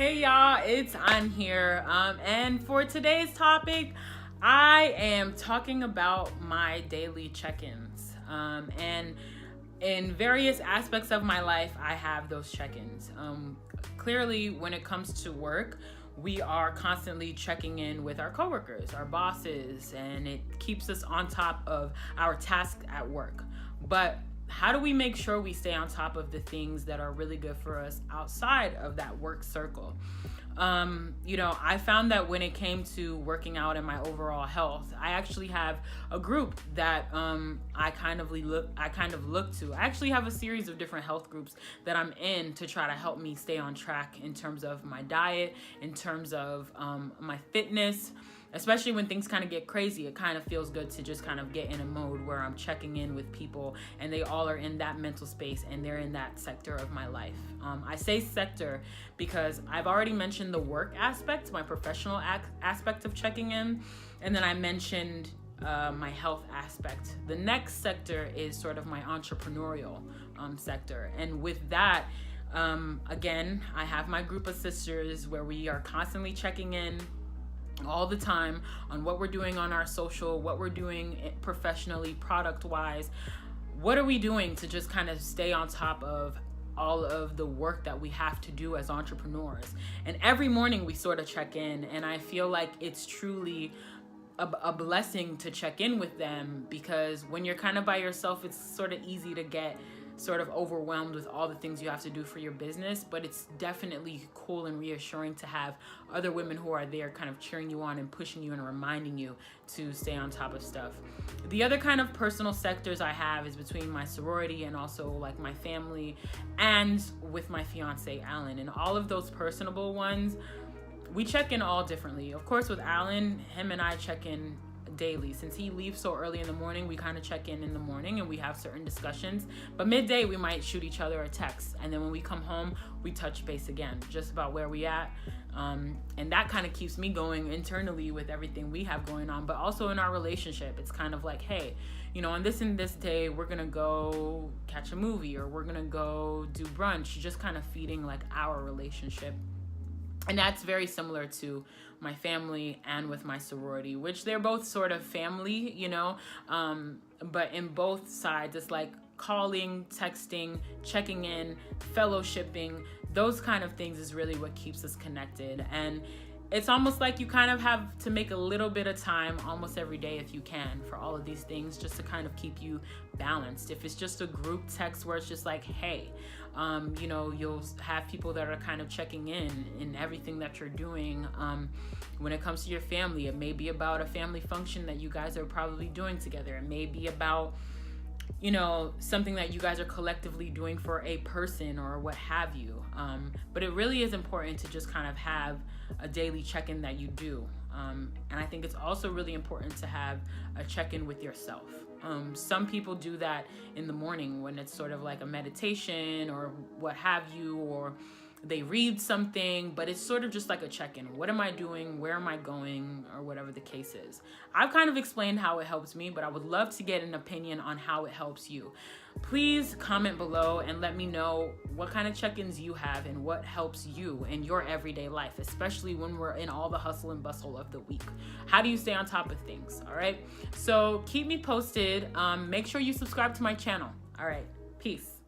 Hey y'all, it's An here. And for today's topic, I am talking about my daily check-ins. And in various aspects of my life, I have those check-ins. Clearly, when it comes to work, we are constantly checking in with our coworkers, our bosses, and it keeps us on top of our tasks at work. But how do we make sure we stay on top of the things that are really good for us outside of that work circle? I found that when it came to working out and my overall health, I actually have a group that I kind of look to. I actually have a series of different health groups that I'm in to try to help me stay on track in terms of my diet, in terms of my fitness. Especially when things kind of get crazy, it kind of feels good to just kind of get in a mode where I'm checking in with people and they all are in that mental space and they're in that sector of my life. I say sector because I've already mentioned the work aspect, my professional aspect of checking in, and then I mentioned my health aspect. The next sector is sort of my entrepreneurial sector. And with that, again, I have my group of sisters where we are constantly checking in all the time on what we're doing on our social, what we're doing professionally, product-wise. What are we doing to just kind of stay on top of all of the work that we have to do as entrepreneurs? And every morning we sort of check in, and I feel like it's truly a blessing to check in with them, because when you're kind of by yourself, it's sort of easy to get sort of overwhelmed with all the things you have to do for your business. But it's definitely cool and reassuring to have other women who are there kind of cheering you on and pushing you and reminding you to stay on top of stuff. The other kind of personal sectors I have is between my sorority and also like my family and with my fiance Alan. And all of those personable ones, we check in all differently. Of course, with Alan, him and I check in daily. Since he leaves so early in the morning, we kind of check in the morning and we have certain discussions. But midday, we might shoot each other a text. And then when we come home, we touch base again, just about where we at. And that kind of keeps me going internally with everything we have going on. But also in our relationship, it's kind of like, hey, on this and this day, we're going to go catch a movie or we're going to go do brunch, just kind of feeding like our relationship. And that's very similar to my family and with my sorority, which they're both sort of family, but in both sides, it's like calling, texting, checking in, fellowshipping, those kind of things is really what keeps us connected. And it's almost like you kind of have to make a little bit of time almost every day if you can for all of these things, just to kind of keep you balanced. If it's just a group text where it's just like, hey, you'll have people that are kind of checking in everything that you're doing. When it comes to your family, it may be about a family function that you guys are probably doing together. It may be about something that you guys are collectively doing for a person or what have you. But it really is important to just kind of have a daily check-in that you do. And I think it's also really important to have a check-in with yourself. Some people do that in the morning when it's sort of like a meditation or what have you, or they read something, but it's sort of just like a check-in. What am I doing? Where am I going? Or whatever the case is. I've kind of explained how it helps me, but I would love to get an opinion on how it helps you. Please comment below and let me know what kind of check-ins you have and what helps you in your everyday life, especially when we're in all the hustle and bustle of the week. How do you stay on top of things? All right. So keep me posted. Make sure you subscribe to my channel. All right. Peace.